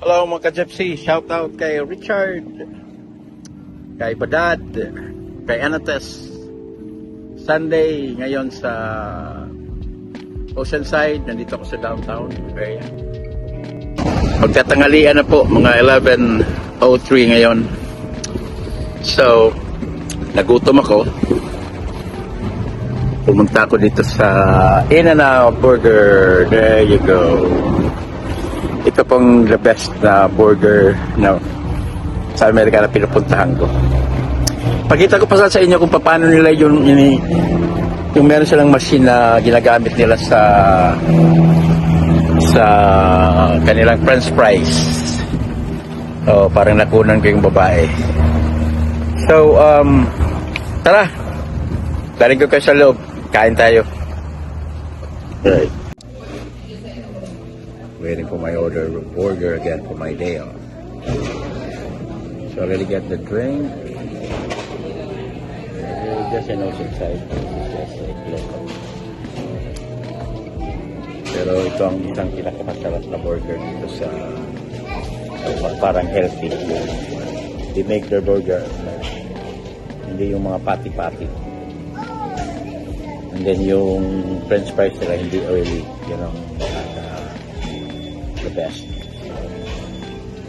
Hello mga ka-Gypsy, shout out kay Richard, kay Badad, kay Anates. Sunday ngayon sa Oceanside, nandito ako sa downtown area. Magtatangalian na po, mga 11:03 ngayon. So, nagutom ako. Pumunta ako dito sa In-N-Out Burger. There you go. Ito pong the best na burger na sa Amerika na pinupuntahan ko. Pakita ko pa sa inyo kung paano nila yung meron silang machine na ginagamit nila sa kanilang french fries. Oh, parang nakunan ko yung babae. So, tara. Daling ko kayo sa loob. Kain tayo. Right. Waiting for my order again for my day off. So I really get the drink. Just an Oceanside. Just like local. Pero ito ang isang pinakamasarap na burger dito sa parang healthy. They make their burger hindi yung mga patty-patty. And then yung french fries nila hindi oily. Yun ang the best.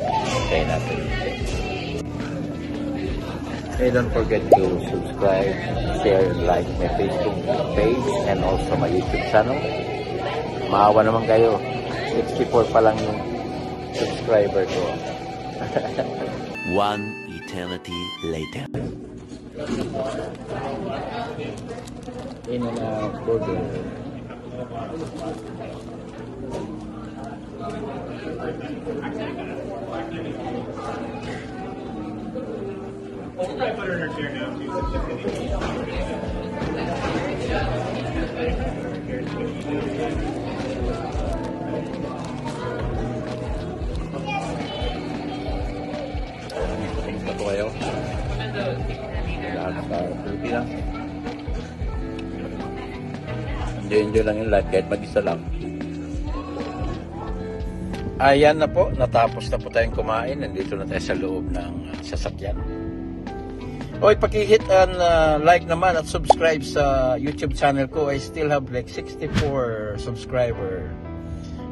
Okay, natin. Hey, don't forget to subscribe, share, and like my Facebook page and also my YouTube channel. Maawa naman kayo. 64 pa lang yung subscriber ko. One eternity later. In-N-Out Burger. We'll put her in her chair now, too. Tingnan ko kayo. Lahat sa Pilipinas. Enjoy lang yung life kahit mag-isa lang. Ayan na po, natapos na po tayong kumain. Nandito na tayo sa loob ng sasakyan. Oy, paki-hit and like naman at subscribe sa YouTube channel ko. I still have like 64 subscriber.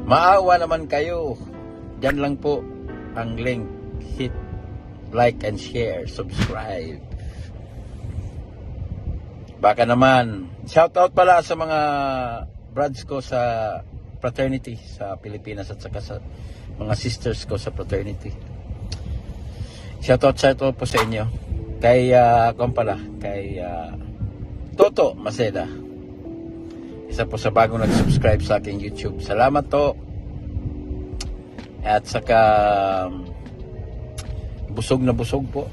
Maawa naman kayo. Diyan lang po ang link. Hit like and share, subscribe. Baka naman, shout out pala sa mga brads ko sa fraternity sa Pilipinas at saka sa mga sisters ko sa fraternity. Shout out po sa inyo. Kay kay Toto Maceda. Isa po sa bagong nag-subscribe sa aking YouTube. Salamat to. At saka busog na busog po.